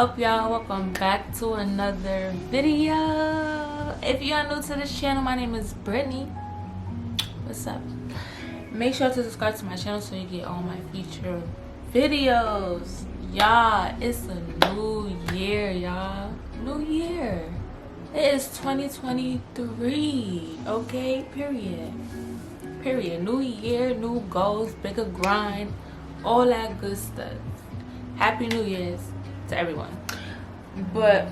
up, y'all? Welcome back to another video. If you are new to this channel, my name is Brittany. What's up? Make sure to subscribe to my channel so you get all my future videos. Y'all, it's a new year, y'all. New year. It is 2023. Okay, period. New year, new goals, bigger grind, all that good stuff. Happy New Year's to everyone. But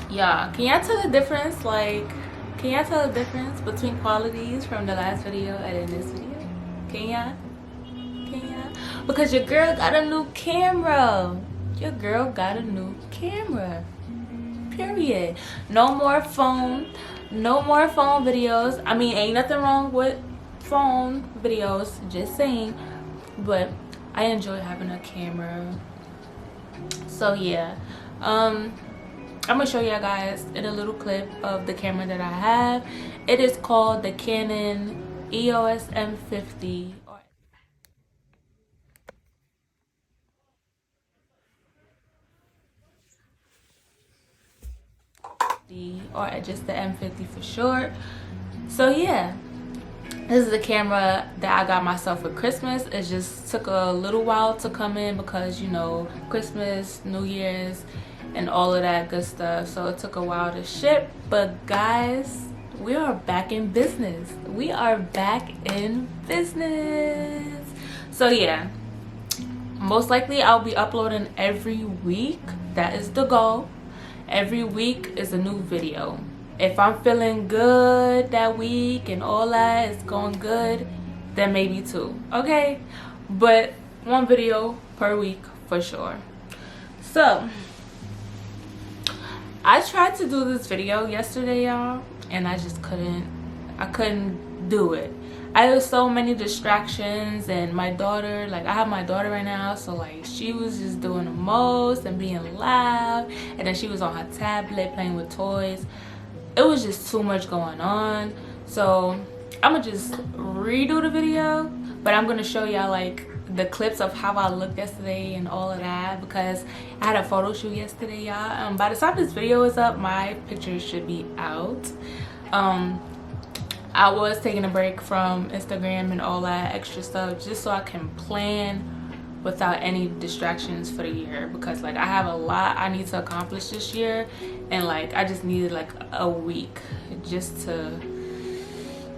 yeah, can y'all tell the difference? Can y'all tell the difference between qualities from the last video and in this video? Can y'all? Because your girl got a new camera. Period. No more phone videos. I mean, ain't nothing wrong with phone videos, just saying, but I enjoy having a camera. So yeah, I'm gonna show y'all guys in a little clip of the camera that I have. It is called the Canon EOS M50 or just the M50 for short. So yeah, this is the camera that I got myself for Christmas. It just took a little while to come in because, you know, Christmas, New Year's, and all of that good stuff. So it took a while to ship. But guys, we are back in business. So yeah, most likely I'll be uploading every week. That is the goal. Every week is a new video. If I'm feeling good that week and all that is going good, then maybe two, okay? But one video per week for sure. So I tried to do this video yesterday, y'all, and I just couldn't do it. I had so many distractions, and my daughter, I have my daughter right now, so she was just doing the most and being loud, and then she was on her tablet playing with toys. It was just too much going on. So I'm gonna just redo the video, but I'm gonna show y'all the clips of how I looked yesterday and all of that, because I had a photo shoot yesterday, y'all. By the time this video is up, my pictures should be out. I was taking a break from Instagram and all that extra stuff just so I can plan without any distractions for the year, because I have a lot I need to accomplish this year, and I just needed a week just to,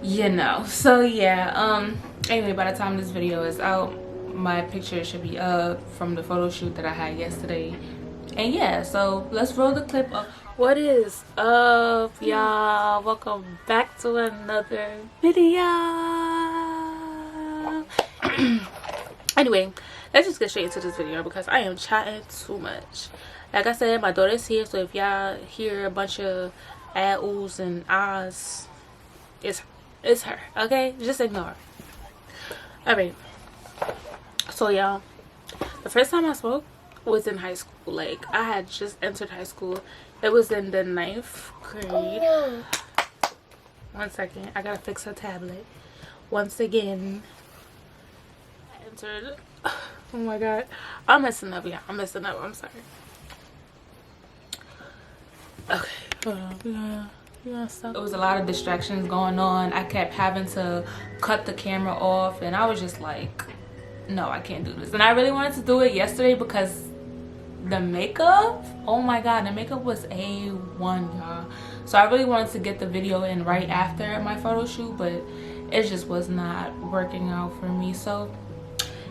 you know. So yeah, anyway, by the time this video is out, my picture should be up from the photo shoot that I had yesterday. And yeah, so let's roll the clip up. What is up, y'all? Welcome back to another video. Anyway, let's just get straight into this video because I am chatting too much. Like I said, my daughter's here, so if y'all hear a bunch of oohs and ahs, it's her, okay? Just ignore her. Alright, so y'all, the first time I spoke was in high school. I had just entered high school. It was in the 9th grade. 1 second, I gotta fix her tablet. Once again, I entered. Oh my god, I'm messing up, yeah. I'm sorry. Okay, hold on. There was a lot of distractions going on. I kept having to cut the camera off, and I was just no, I can't do this. And I really wanted to do it yesterday because the makeup, oh my god, the makeup was A1, y'all. So I really wanted to get the video in right after my photo shoot, but it just was not working out for me. So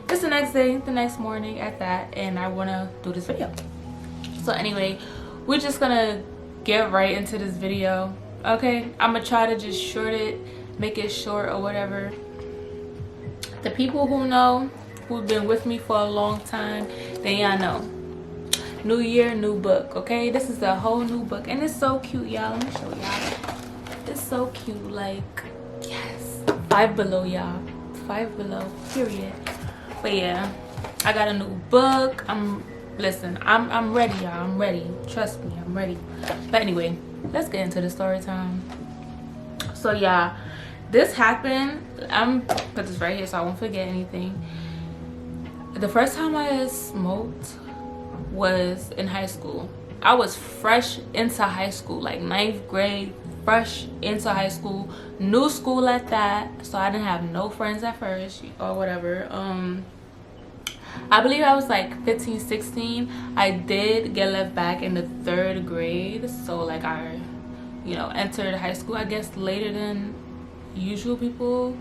it's the next day, the next morning at that, and I want to do this video. So anyway, we're just gonna get right into this video, okay? I'm gonna try to just short it, make it short or whatever. The people who know, who've been with me for a long time, they y'all know. New year, new book, okay? This is a whole new book, and it's so cute, y'all. Let me show y'all. It's so cute, yes. 5 Below, y'all. 5 Below, period. But yeah, I got a new book. Listen, I'm ready, y'all. I'm ready. Trust me, I'm ready. But anyway, let's get into the story time. So yeah, this happened. I'm put this right here so I won't forget anything. The first time I smoked was in high school. I was fresh into high school, like 9th grade, fresh into high school, new school at that, so I didn't have no friends at first or whatever. I believe I was like 15, 16. I did get left back in the 3rd grade, so like I, you know, entered high school, I guess, later than usual people.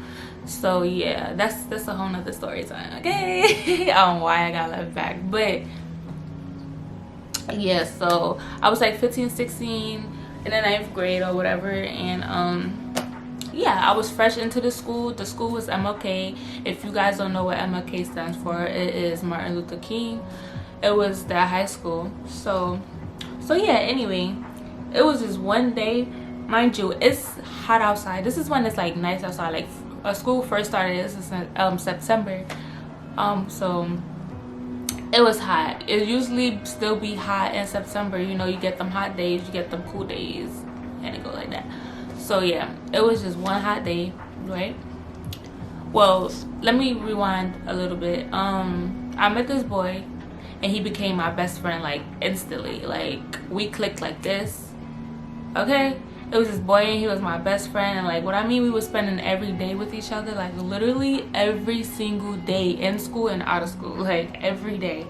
So yeah, that's a whole nother story time, okay? Why I got left back, but yeah, so I was like 15, 16 in the 9th grade or whatever, and yeah, I was fresh into the school. The school was MLK. If you guys don't know what MLK stands for, it is Martin Luther King. It was that high school. So yeah, anyway, it was just one day. Mind you, it's hot outside. This is when it's like nice outside. Like school first started, this is September. So it was hot. It usually still be hot in September. You know, you get them hot days, you get them cool days, and it go like that. So yeah, it was just one hot day, right? Well, let me rewind a little bit. I met this boy and he became my best friend like instantly. Like we clicked like this, okay? It was this boy and he was my best friend, and like what I mean, we were spending every day with each other, like literally every single day, in school and out of school, like every day.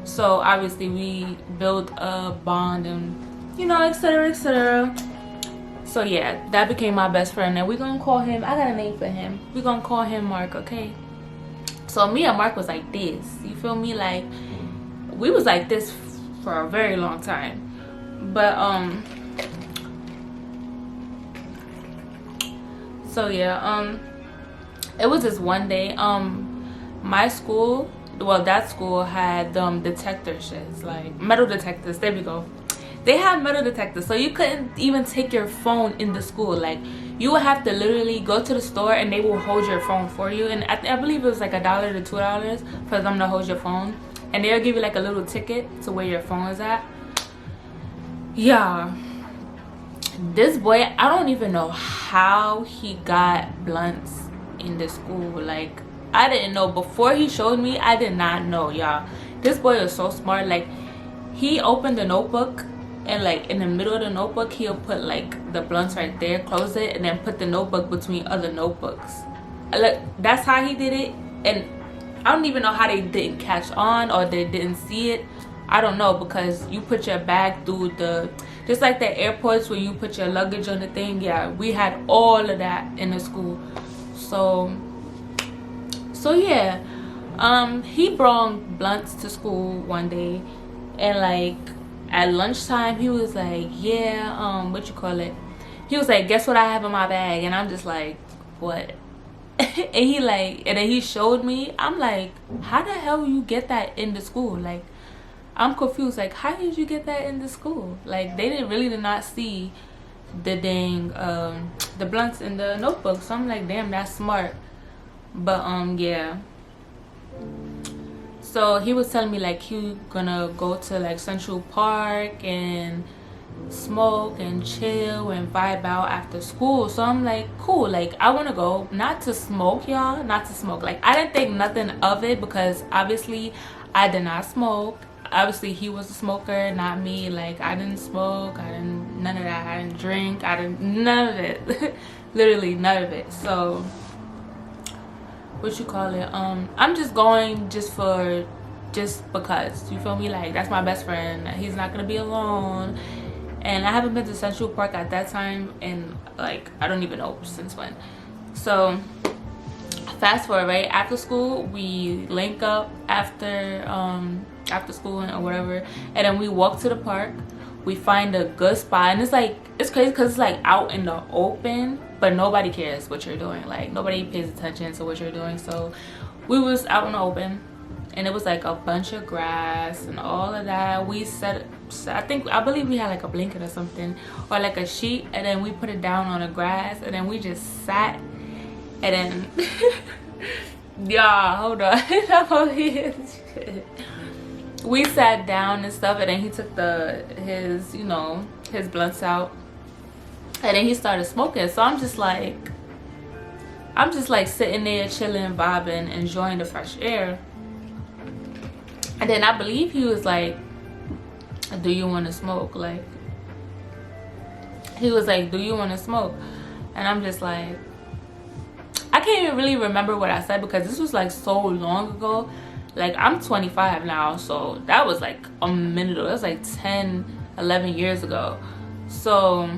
So obviously we built a bond and, you know, etc, etc. So yeah, that became my best friend, and we're gonna call him, I got a name for him, we're gonna call him Mark, okay? So me and Mark was like this, you feel me? Like we was like this for a very long time. But so yeah, it was this one day, my school, well, that school had detector shits, like metal detectors. There we go. They had metal detectors, so you couldn't even take your phone in the school. Like you would have to literally go to the store and they will hold your phone for you. And I believe it was like $1 to $2 for them to hold your phone, and they'll give you like a little ticket to where your phone is at. Yeah, this boy, I don't even know how he got blunts in the school. Like I didn't know. Before he showed me, I did not know, y'all. This boy was so smart. Like he opened the notebook, and like in the middle of the notebook he'll put like the blunts right there, close it, and then put the notebook between other notebooks. Like that's how he did it. And I don't even know how they didn't catch on or they didn't see it. I don't know, because you put your bag through the, just like the airports where you put your luggage on the thing. Yeah, we had all of that in the school. So yeah, he brought blunts to school one day, and like at lunchtime he was like, yeah, what you call it, he was like, guess what I have in my bag? And I'm just like, what? And he like, and then he showed me. I'm like, how the hell you get that in the school? Like I'm confused. Like how did you get that in the school? Like they did not see the dang the blunts in the notebook. So I'm like, damn, that's smart. But yeah, so he was telling me like he gonna go to like Central Park and smoke and chill and vibe out after school. So I'm like, cool, like I want to go, not to smoke, y'all, not to smoke. Like I didn't think nothing of it, because obviously I did not smoke. Obviously he was a smoker, not me. Like I didn't smoke, I didn't, none of that. I didn't drink, I didn't, none of it. Literally none of it. So what you call it, I'm just going just because, you feel me? Like that's my best friend, he's not gonna be alone. And I haven't been to Central Park at that time, and like I don't even know since when. So fast forward, right after school we link up after school or whatever, and then we walk to the park. We find a good spot, and it's like, it's crazy because it's like out in the open, but nobody cares what you're doing. Like nobody pays attention to what you're doing. So we was out in the open, and it was like a bunch of grass and all of that. We set, I believe we had like a blanket or something, or like a sheet, and then we put it down on the grass, and then we just sat, and then yeah, hold on. We sat down and stuff, and then he took his blunts out, and then he started smoking. So I'm just like sitting there chilling, vibing, enjoying the fresh air. And then I believe he was like do you want to smoke? Like, he was like, do you want to smoke? And I'm just like, I can't even really remember what I said because this was like so long ago. Like, I'm 25 now, so that was like a minute ago. That was like 10-11 years ago. So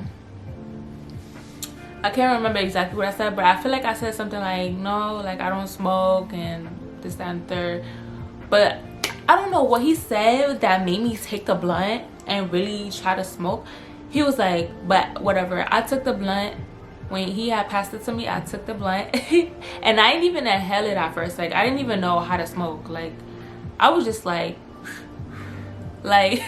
I can't remember exactly what I said, but I feel like I said something like, no, like, I don't smoke and this, that, and third. But I don't know what he said that made me take the blunt and really try to smoke. He was like, but whatever. I took the blunt. When he had passed it to me, I took the blunt. And I didn't even inhale it at first. Like, I didn't even know how to smoke. Like, I was just like like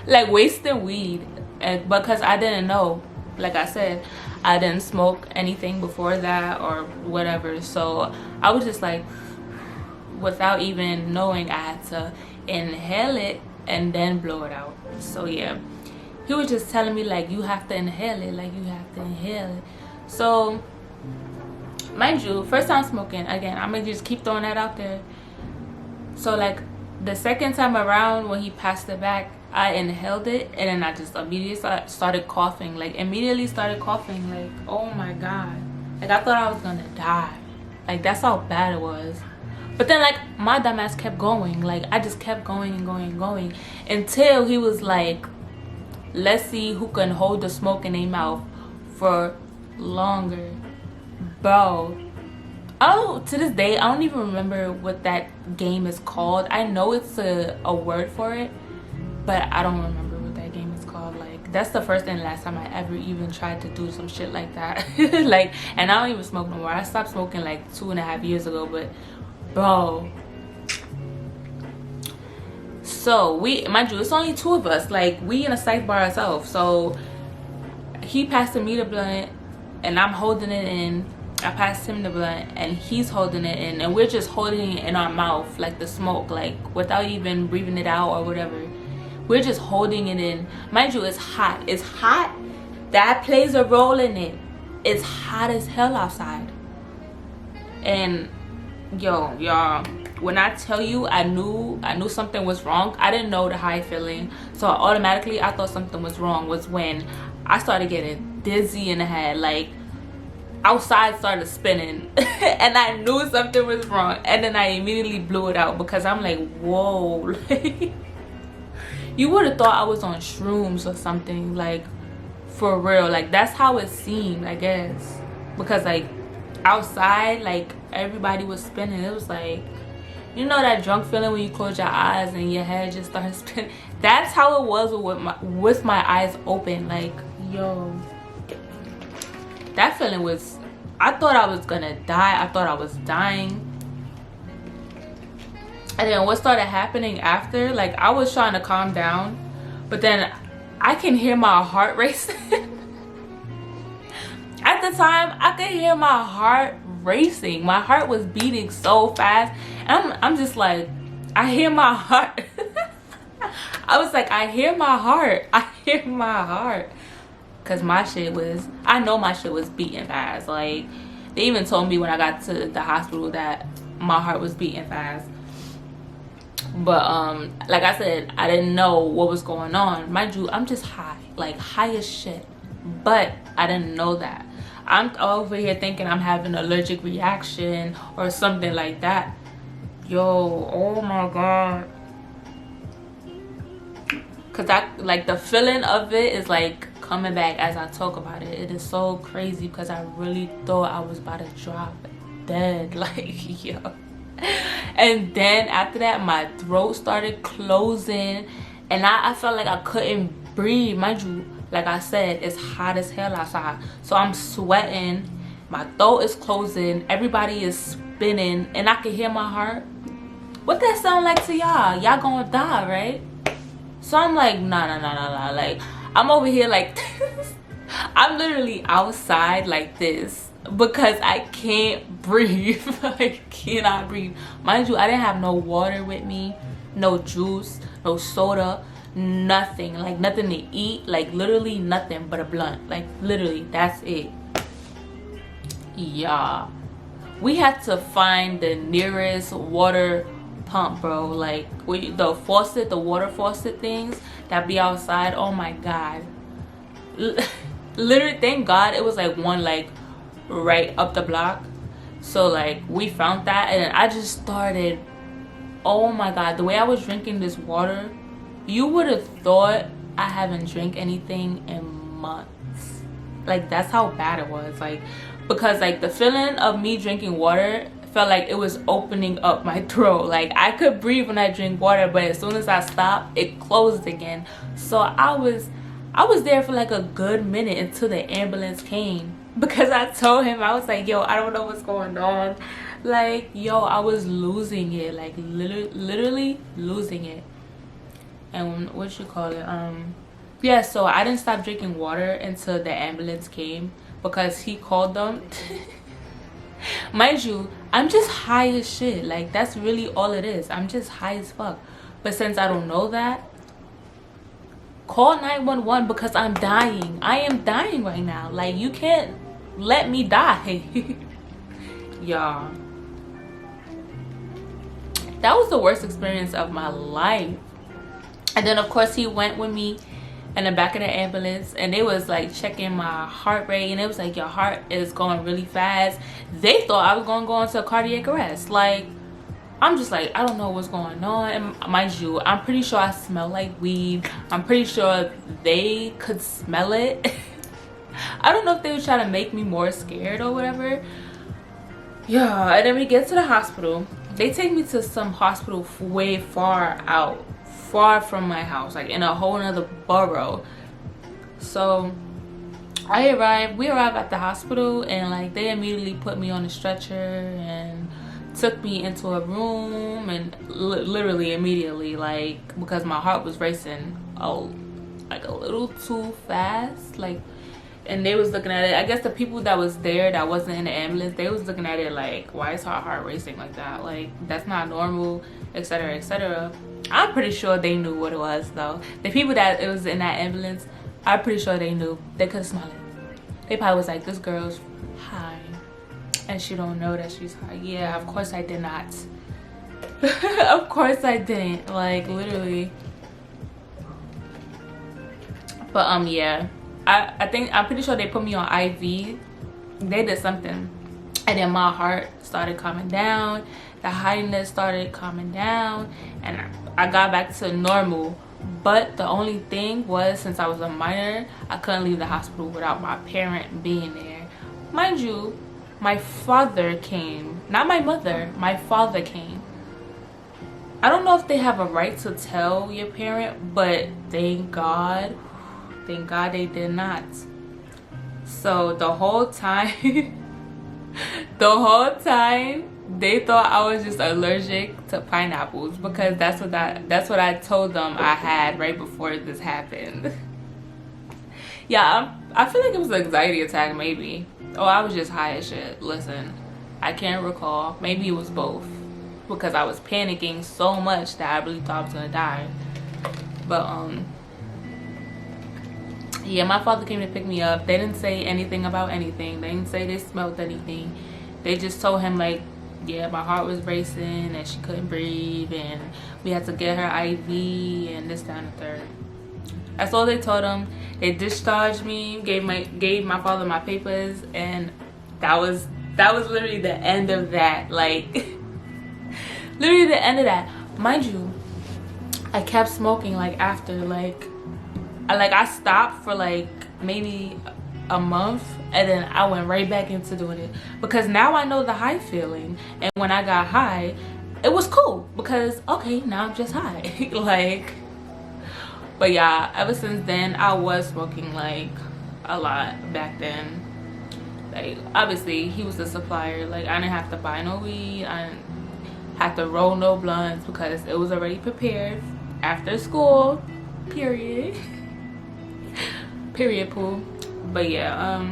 wasting weed. And because I didn't know. Like I said, I didn't smoke anything before that or whatever. So I was just like, without even knowing, I had to inhale it and then blow it out. So yeah, he was just telling me, like, you have to inhale it, like, you have to inhale it. So mind you, first time smoking, again, I'm gonna just keep throwing that out there. So like the second time around when he passed it back, I inhaled it and then I just immediately started coughing. Like, immediately started coughing. Like, oh my god, like, I thought I was gonna die. Like, that's how bad it was. But then, like, my dumbass kept going. Like, I just kept going and going and going until he was like, let's see who can hold the smoke in their mouth for longer. Bro, to this day, I don't even remember what that game is called. I know it's a word for it, but I don't remember what that game is called. Like, that's the first and last time I ever even tried to do some shit like that. Like, and I don't even smoke no more. I stopped smoking like 2.5 years ago, but bro. So mind you, it's only two of us. Like, we in a psych by ourselves. So he passed me the blunt and I'm holding it in. I passed him the blunt and he's holding it in, and we're just holding it in our mouth, like the smoke, like without even breathing it out or whatever. We're just holding it in. Mind you, it's hot. It's hot. That plays a role in it. It's hot as hell outside. And yo, y'all, when I tell you, I knew something was wrong. I didn't know the high feeling, so automatically I thought something was wrong was when I started getting dizzy in the head. Like, outside started spinning and I knew something was wrong, and then I immediately blew it out because I'm like, whoa. You would have thought I was on shrooms or something, like, for real. Like, that's how it seemed, I guess, because like outside, like, everybody was spinning. It was like, you know that drunk feeling when you close your eyes and your head just starts spinning? That's how it was with my eyes open. Like, yo, that feeling was, I thought I was gonna die. I thought I was dying. And then what started happening after, like, I was trying to calm down, but then I can hear my heart racing. At the time, I could hear my heart racing. My heart was beating so fast, and I'm just like, I hear my heart. I was like, I hear my heart. I hear my heart. Because my shit was, I know my shit was beating fast. Like, they even told me when I got to the hospital that my heart was beating fast. But like I said, I didn't know what was going on. Mind you, I'm just high, like high as shit, but I didn't know that. I'm over here thinking I'm having an allergic reaction or something like that. Yo, oh my god. Cause like, the feeling of it is like coming back as I talk about it. It is so crazy because I really thought I was about to drop dead. Like, yo. And then after that, my throat started closing and I felt like I couldn't breathe. Mind you, like I said, it's hot as hell outside, so I'm sweating, my throat is closing, everybody is spinning, and I can hear my heart. What that sound like to y'all? Y'all gonna die, right? So I'm like, nah. Like, I'm over here like this. I'm literally outside like this because I can't breathe. I cannot breathe. Mind you, I didn't have no water with me, no juice, no soda, nothing. Like, nothing to eat. Like, literally nothing but a blunt. Like, literally, that's it. Yeah. We had to find the nearest water pump, bro. Like the faucet, the water faucet things that be outside, oh my god. Literally, thank god it was like one like right up the block, so like we found that. And then I just started, oh my god, the way I was drinking this water, you would have thought I haven't drank anything in months. Like that's how bad it was. Like, because like the feeling of me drinking water felt like it was opening up my throat. Like I could breathe when I drink water, but as soon as I stopped, it closed again. So I was there for like a good minute until the ambulance came, because I told him, I was like, yo, I don't know what's going on. Like, yo, I was losing it, like literally losing it. And what you call it, yeah, so I didn't stop drinking water until the ambulance came, because he called them. Mind you, I'm just high as shit. Like that's really all it is. I'm just high as fuck. But since I don't know that, call 911, because I'm dying. I am dying right now. Like you can't let me die. Y'all, that was the worst experience of my life. And then of course he went with me in the back of the ambulance, and they was like checking my heart rate, and it was like, your heart is going really fast. They thought I was gonna go into cardiac arrest. Like I'm just like, I don't know what's going on. And mind you, I'm pretty sure I smell like weed. I'm pretty sure they could smell it. I don't know if they were trying to make me more scared or whatever. Yeah, and then we get to the hospital. They take me to some hospital way far out, far from my house, like in a whole nother borough. So we arrived at the hospital, and like they immediately put me on a stretcher and took me into a room, and literally immediately, like, because my heart was racing like a little too fast, like, and they was looking at it. I guess the people that was there that wasn't in the ambulance, they was looking at it like, why is her heart racing like that? Like that's not normal, etc, etc. I'm pretty sure they knew what it was though. The people that it was in that ambulance, I'm pretty sure they knew. They could smell it. They probably was like, this girl's high and she don't know that she's high. Yeah, of course I did not. Of course I didn't. Like literally. But yeah, I'm pretty sure they put me on IV. They did something, and then my heart started calming down, the highness started calming down, and I got back to normal. But the only thing was, since I was a minor, I couldn't leave the hospital without my parent being there. Mind you, my father came, not my mother, my father came. I don't know if they have a right to tell your parent, but thank God they did not. So the whole time they thought I was just allergic to pineapples, because that's what I told them I had right before this happened. Yeah, I feel like it was an anxiety attack, maybe. Oh, I was just high as shit. Listen, I can't recall. Maybe it was both, because I was panicking so much that I really thought I was gonna die. But yeah, my father came to pick me up. They didn't say anything about anything. They didn't say they smelled anything. They just told him, like, yeah, my heart was racing and she couldn't breathe, and we had to get her IV and this, that, and the third. That's all they told him. They discharged me, gave my father my papers, and that was literally the end of that. Like literally the end of that. Mind you, I kept smoking like after, like I stopped for like maybe a month, and then I went right back into doing it, because now I know the high feeling. And when I got high, it was cool, because okay, now I'm just high. Like, but yeah, ever since then I was smoking like a lot back then. Like obviously he was the supplier. Like I didn't have to buy no weed, I didn't have to roll no blunts, because it was already prepared after school, period. Period, poo. But yeah,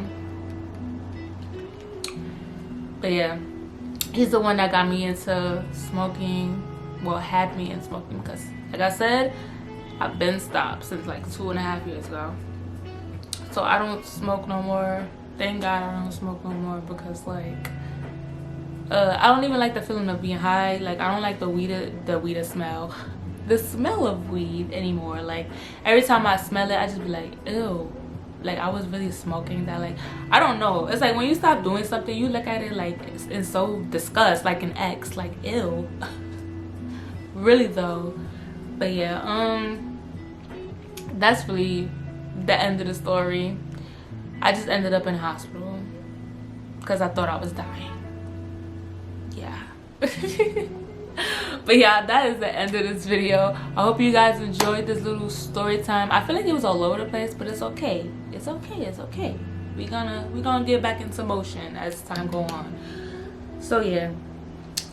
he's the one that got me into smoking. Well, had me in smoking, because like I said, I've been stopped since like 2.5 years ago. So I don't smoke no more. Thank God I don't smoke no more, because like I don't even like the feeling of being high. Like, I don't like the weed smell, the smell of weed anymore. Like, every time I smell it, I just be like, ew. Like, I was really smoking that. Like, I don't know. It's like when you stop doing something, you look at it like in so disgust, like an ex, like, ew. Really though. But yeah, that's really the end of the story. I just ended up in a hospital because I thought I was dying. Yeah. But yeah, that is the end of this video. I hope you guys enjoyed this little story time. I feel like it was all over the place, but it's okay. It's okay. It's okay. We're gonna get back into motion as time go on. So yeah,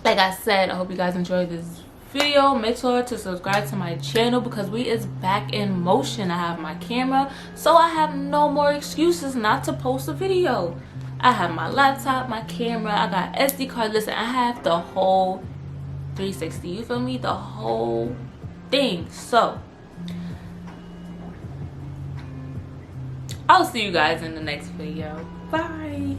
like I said, I hope you guys enjoyed this video. Make sure to subscribe to my channel because we is back in motion. I have my camera, so I have no more excuses not to post a video. I have my laptop, my camera, I got SD card. Listen, I have the whole 360, you feel me? The whole thing. So I'll see you guys in the next video. Bye.